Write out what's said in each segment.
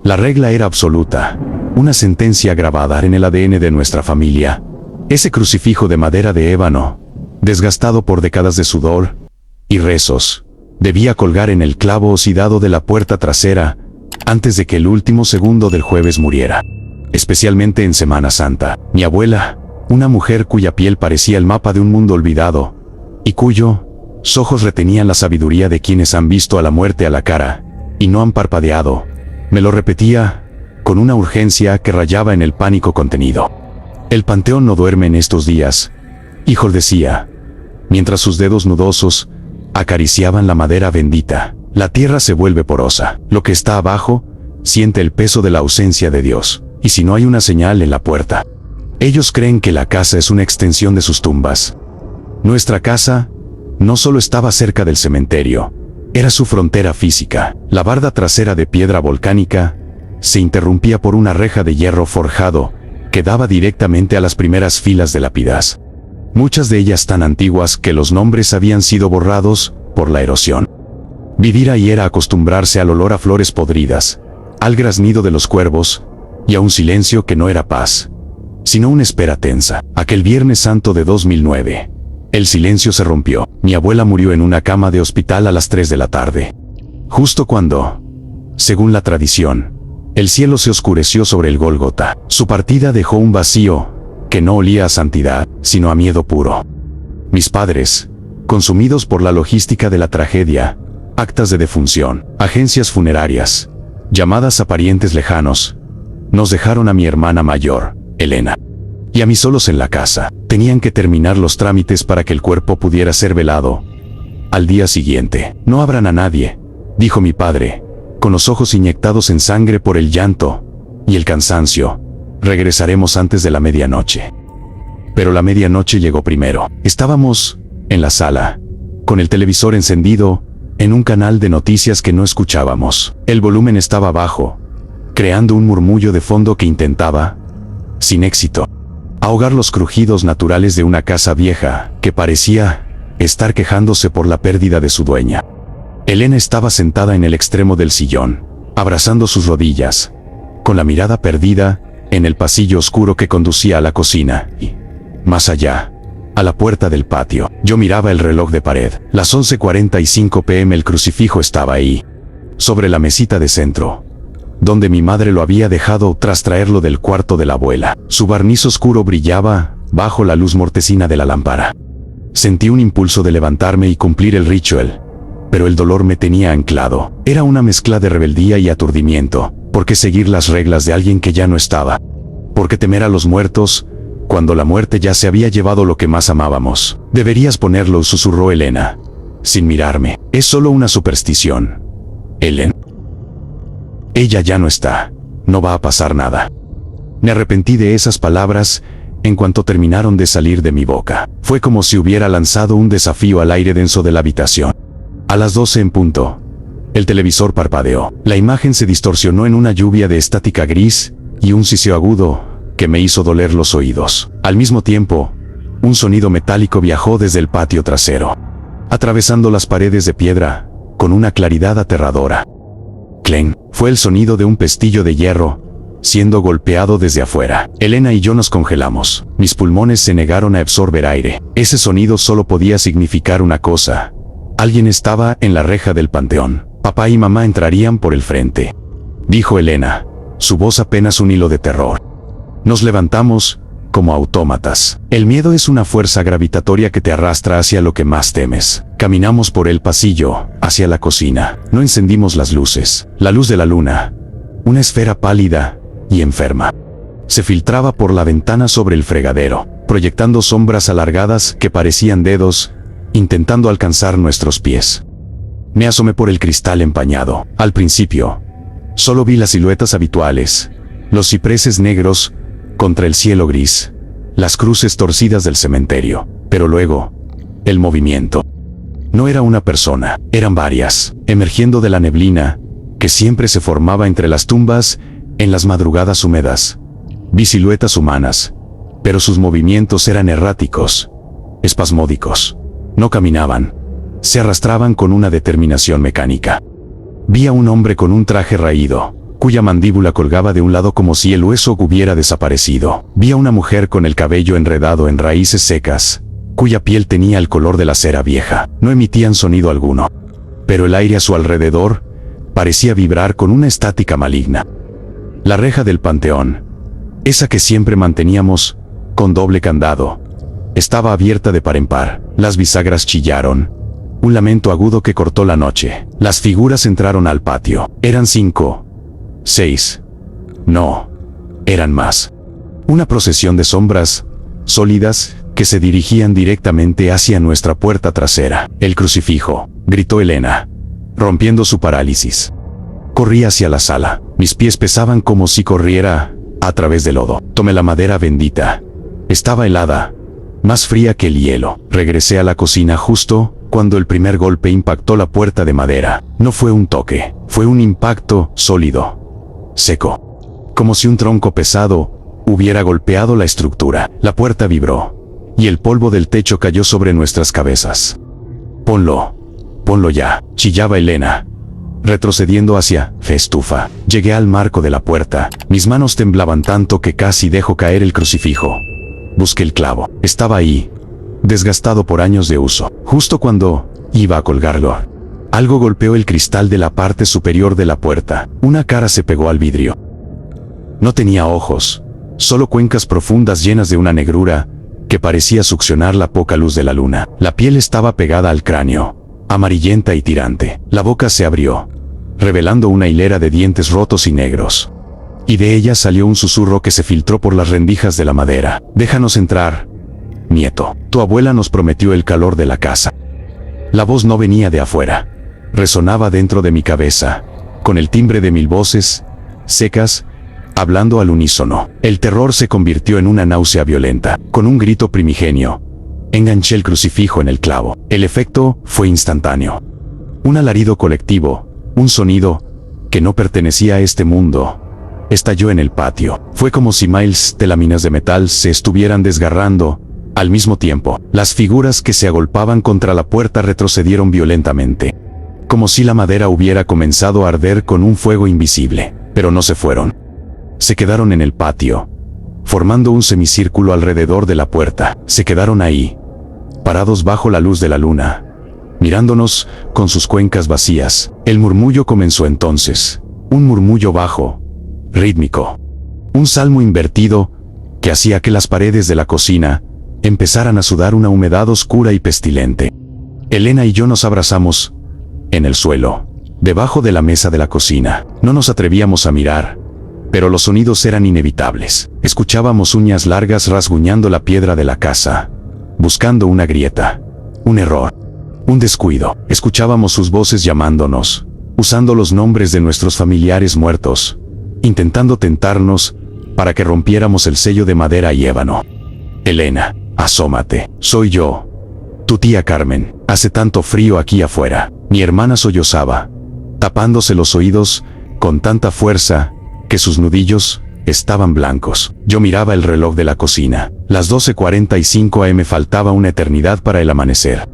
La regla era absoluta, una sentencia grabada en el ADN de nuestra familia. Ese crucifijo de madera de ébano, desgastado por décadas de sudor y rezos, debía colgar en el clavo oxidado de la puerta trasera antes de que el último segundo del jueves muriera. Especialmente en Semana Santa, mi abuela, una mujer cuya piel parecía el mapa de un mundo olvidado, y cuyos ojos retenían la sabiduría de quienes han visto a la muerte a la cara, y no han parpadeado, me lo repetía, con una urgencia que rayaba en el pánico contenido. El panteón no duerme en estos días, hijo, decía, mientras sus dedos nudosos acariciaban la madera bendita. La tierra se vuelve porosa, lo que está abajo siente el peso de la ausencia de Dios, y si no hay una señal en la puerta, ellos creen que la casa es una extensión de sus tumbas. Nuestra casa no solo estaba cerca del cementerio, era su frontera física. La barda trasera de piedra volcánica se interrumpía por una reja de hierro forjado que daba directamente a las primeras filas de lápidas, muchas de ellas tan antiguas que los nombres habían sido borrados por la erosión. Vivir ahí era acostumbrarse al olor a flores podridas, al graznido de los cuervos y a un silencio que no era paz, sino una espera tensa. Aquel Viernes Santo de 2009, el silencio se rompió. Mi abuela murió en una cama de hospital a las 3 de la tarde, justo cuando, según la tradición, el cielo se oscureció sobre el Gólgota. Su partida dejó un vacío que no olía a santidad, sino a miedo puro. Mis padres, consumidos por la logística de la tragedia, actas de defunción, agencias funerarias, llamadas a parientes lejanos, nos dejaron a mi hermana mayor, Elena, y a mí solos en la casa. Tenían que terminar los trámites para que el cuerpo pudiera ser velado al día siguiente. No abran a nadie, dijo mi padre, con los ojos inyectados en sangre por el llanto y el cansancio. Regresaremos antes de la medianoche. Pero la medianoche llegó primero. Estábamos en la sala, con el televisor encendido, en un canal de noticias que no escuchábamos. El volumen estaba bajo, creando un murmullo de fondo que intentaba, sin éxito, ahogar los crujidos naturales de una casa vieja que parecía estar quejándose por la pérdida de su dueña. Elena estaba sentada en el extremo del sillón, abrazando sus rodillas, con la mirada perdida en el pasillo oscuro que conducía a la cocina y, más allá, a la puerta del patio. Yo miraba el reloj de pared. Las 11:45 p.m. El crucifijo estaba ahí, sobre la mesita de centro, donde mi madre lo había dejado tras traerlo del cuarto de la abuela. Su barniz oscuro brillaba bajo la luz mortecina de la lámpara. Sentí un impulso de levantarme y cumplir el ritual, pero el dolor me tenía anclado. Era una mezcla de rebeldía y aturdimiento. ¿Por qué seguir las reglas de alguien que ya no estaba? ¿Por qué temer a los muertos cuando la muerte ya se había llevado lo que más amábamos? Deberías ponerlo, susurró Elena, sin mirarme. Es solo una superstición, Ellen. Ella ya no está. No va a pasar nada. Me arrepentí de esas palabras en cuanto terminaron de salir de mi boca. Fue como si hubiera lanzado un desafío al aire denso de la habitación. A las 12 en punto, el televisor parpadeó. La imagen se distorsionó en una lluvia de estática gris y un siseo agudo que me hizo doler los oídos. Al mismo tiempo, un sonido metálico viajó desde el patio trasero, atravesando las paredes de piedra con una claridad aterradora. Clen, fue el sonido de un pestillo de hierro siendo golpeado desde afuera. Elena y yo nos congelamos. Mis pulmones se negaron a absorber aire. Ese sonido solo podía significar una cosa. Alguien estaba en la reja del panteón. Papá y mamá entrarían por el frente, dijo Elena, su voz apenas un hilo de terror. Nos levantamos, como autómatas. El miedo es una fuerza gravitatoria que te arrastra hacia lo que más temes. Caminamos por el pasillo, hacia la cocina. No encendimos las luces. La luz de la luna, una esfera pálida y enferma, se filtraba por la ventana sobre el fregadero, proyectando sombras alargadas que parecían dedos, intentando alcanzar nuestros pies. Me asomé por el cristal empañado. Al principio, solo vi las siluetas habituales, los cipreses negros contra el cielo gris, las cruces torcidas del cementerio, pero luego, el movimiento. No era una persona, eran varias, emergiendo de la neblina que siempre se formaba entre las tumbas en las madrugadas húmedas. Vi siluetas humanas, pero sus movimientos eran erráticos, espasmódicos. No caminaban, se arrastraban con una determinación mecánica. Vi a un hombre con un traje raído, cuya mandíbula colgaba de un lado como si el hueso hubiera desaparecido. Vi a una mujer con el cabello enredado en raíces secas, cuya piel tenía el color de la cera vieja. No emitían sonido alguno, pero el aire a su alrededor parecía vibrar con una estática maligna. La reja del panteón, esa que siempre manteníamos con doble candado, estaba abierta de par en par. Las bisagras chillaron, un lamento agudo que cortó la noche. Las figuras entraron al patio. Eran 5, 6. No, eran más. Una procesión de sombras sólidas que se dirigían directamente hacia nuestra puerta trasera. El crucifijo, gritó Elena, rompiendo su parálisis. Corrí hacia la sala. Mis pies pesaban como si corriera a través del lodo. Tomé la madera bendita. Estaba helada, más fría que el hielo. Regresé a la cocina justo cuando el primer golpe impactó la puerta de madera. No fue un toque, fue un impacto sólido, seco, como si un tronco pesado hubiera golpeado la estructura. La puerta vibró, y el polvo del techo cayó sobre nuestras cabezas. Ponlo ya, chillaba Elena, retrocediendo hacia estufa. Llegué al marco de la puerta. Mis manos temblaban tanto que casi dejo caer el crucifijo. Busqué el clavo. Estaba ahí, desgastado por años de uso. Justo cuando iba a colgarlo, algo golpeó el cristal de la parte superior de la puerta. Una cara se pegó al vidrio. No tenía ojos, solo cuencas profundas llenas de una negrura que parecía succionar la poca luz de la luna. La piel estaba pegada al cráneo, amarillenta y tirante. La boca se abrió, revelando una hilera de dientes rotos y negros. Y de ella salió un susurro que se filtró por las rendijas de la madera. Déjanos entrar, nieto. Tu abuela nos prometió el calor de la casa. La voz no venía de afuera. Resonaba dentro de mi cabeza, con el timbre de 1000 voces, secas, hablando al unísono. El terror se convirtió en una náusea violenta. Con un grito primigenio, enganché el crucifijo en el clavo. El efecto fue instantáneo. Un alarido colectivo, un sonido que no pertenecía a este mundo, estalló en el patio. Fue como si miles de láminas de metal se estuvieran desgarrando al mismo tiempo. Las figuras que se agolpaban contra la puerta retrocedieron violentamente, como si la madera hubiera comenzado a arder con un fuego invisible. Pero no se fueron. Se quedaron en el patio, formando un semicírculo alrededor de la puerta. Se quedaron ahí, parados bajo la luz de la luna, mirándonos con sus cuencas vacías. El murmullo comenzó entonces, un murmullo bajo, rítmico, un salmo invertido que hacía que las paredes de la cocina empezaran a sudar una humedad oscura y pestilente. Elena y yo nos abrazamos en el suelo, debajo de la mesa de la cocina. No nos atrevíamos a mirar, pero los sonidos eran inevitables. Escuchábamos uñas largas rasguñando la piedra de la casa, buscando una grieta, un error, un descuido. Escuchábamos sus voces llamándonos, usando los nombres de nuestros familiares muertos, intentando tentarnos para que rompiéramos el sello de madera y ébano. Elena, asómate. Soy yo, tu tía Carmen. Hace tanto frío aquí afuera. Mi hermana sollozaba, tapándose los oídos con tanta fuerza que sus nudillos estaban blancos. Yo miraba el reloj de la cocina. Las 12:45 am. Faltaba una eternidad para el amanecer.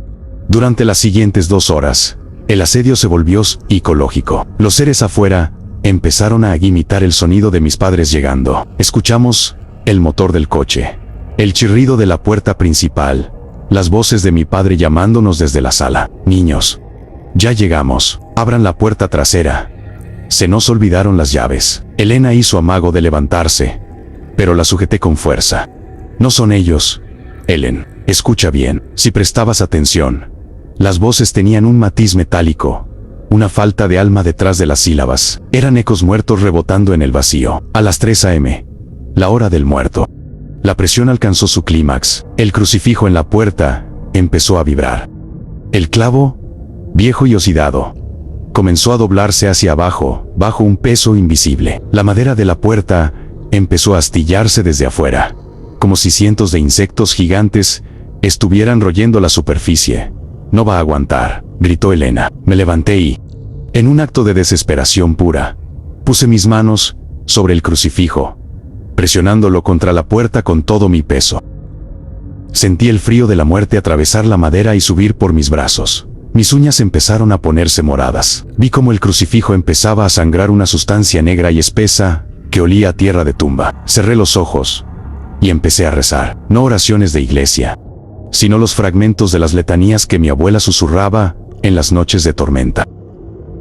Durante las siguientes 2 horas, el asedio se volvió psicológico. Los seres afuera empezaron a imitar el sonido de mis padres llegando. Escuchamos el motor del coche, el chirrido de la puerta principal, las voces de mi padre llamándonos desde la sala. Niños, ya llegamos, abran la puerta trasera. Se nos olvidaron las llaves. Elena hizo amago de levantarse, pero la sujeté con fuerza. No son ellos, Ellen. Escucha bien. Si prestabas atención, las voces tenían un matiz metálico, una falta de alma detrás de las sílabas. Eran ecos muertos rebotando en el vacío. A las 3 am, la hora del muerto, la presión alcanzó su clímax. El crucifijo en la puerta empezó a vibrar. El clavo, viejo y oxidado, comenzó a doblarse hacia abajo, bajo un peso invisible. La madera de la puerta empezó a astillarse desde afuera, como si cientos de insectos gigantes estuvieran royendo la superficie. No va a aguantar, gritó Elena. Me levanté y, en un acto de desesperación pura, puse mis manos sobre el crucifijo, presionándolo contra la puerta con todo mi peso. Sentí el frío de la muerte atravesar la madera y subir por mis brazos. Mis uñas empezaron a ponerse moradas. Vi cómo el crucifijo empezaba a sangrar una sustancia negra y espesa que olía a tierra de tumba. Cerré los ojos y empecé a rezar. No oraciones de iglesia, sino los fragmentos de las letanías que mi abuela susurraba en las noches de tormenta.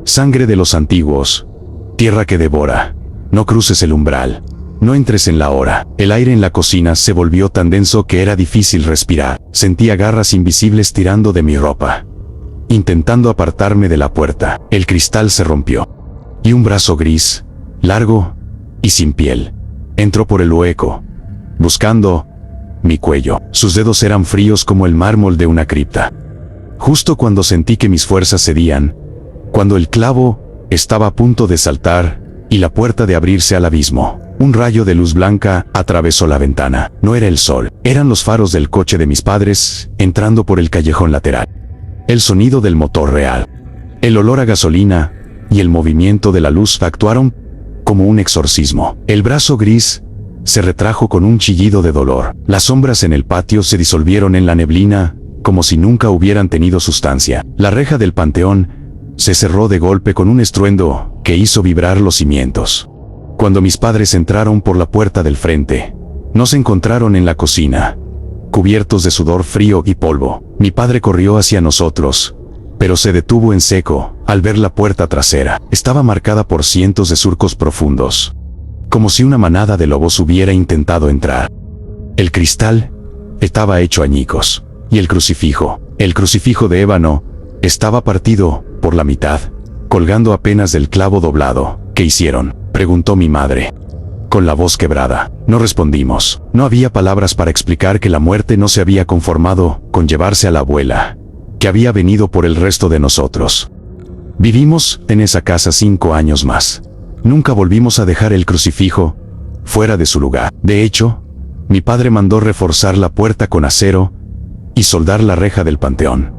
Sangre de los antiguos, tierra que devora, no cruces el umbral, no entres en la hora. El aire en la cocina se volvió tan denso que era difícil respirar. Sentía garras invisibles tirando de mi ropa, intentando apartarme de la puerta. El cristal se rompió, y un brazo gris, largo y sin piel, entró por el hueco, buscando mi cuello. Sus dedos eran fríos como el mármol de una cripta. Justo cuando sentí que mis fuerzas cedían, cuando el clavo estaba a punto de saltar y la puerta de abrirse al abismo, un rayo de luz blanca atravesó la ventana. No era el sol, eran los faros del coche de mis padres entrando por el callejón lateral. El sonido del motor real, el olor a gasolina y el movimiento de la luz actuaron como un exorcismo. El brazo gris se retrajo con un chillido de dolor. Las sombras en el patio se disolvieron en la neblina, como si nunca hubieran tenido sustancia. La reja del panteón se cerró de golpe con un estruendo que hizo vibrar los cimientos. Cuando mis padres entraron por la puerta del frente, nos encontraron en la cocina, cubiertos de sudor frío y polvo. Mi padre corrió hacia nosotros, pero se detuvo en seco al ver la puerta trasera. Estaba marcada por cientos de surcos profundos, como si una manada de lobos hubiera intentado entrar. El cristal estaba hecho añicos, y el crucifijo de ébano, estaba partido por la mitad, colgando apenas del clavo doblado. ¿Qué hicieron?, preguntó mi madre, con la voz quebrada. No respondimos. No había palabras para explicar que la muerte no se había conformado con llevarse a la abuela, que había venido por el resto de nosotros. Vivimos en esa casa 5 años más. Nunca volvimos a dejar el crucifijo fuera de su lugar. De hecho, mi padre mandó reforzar la puerta con acero y soldar la reja del panteón.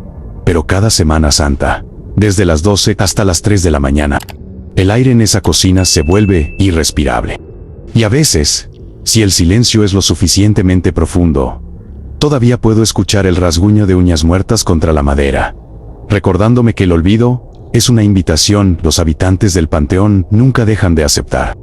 Pero cada Semana Santa, desde las 12 hasta las 3 de la mañana, el aire en esa cocina se vuelve irrespirable. Y a veces, si el silencio es lo suficientemente profundo, todavía puedo escuchar el rasguño de uñas muertas contra la madera, recordándome que el olvido es una invitación los habitantes del panteón nunca dejan de aceptar.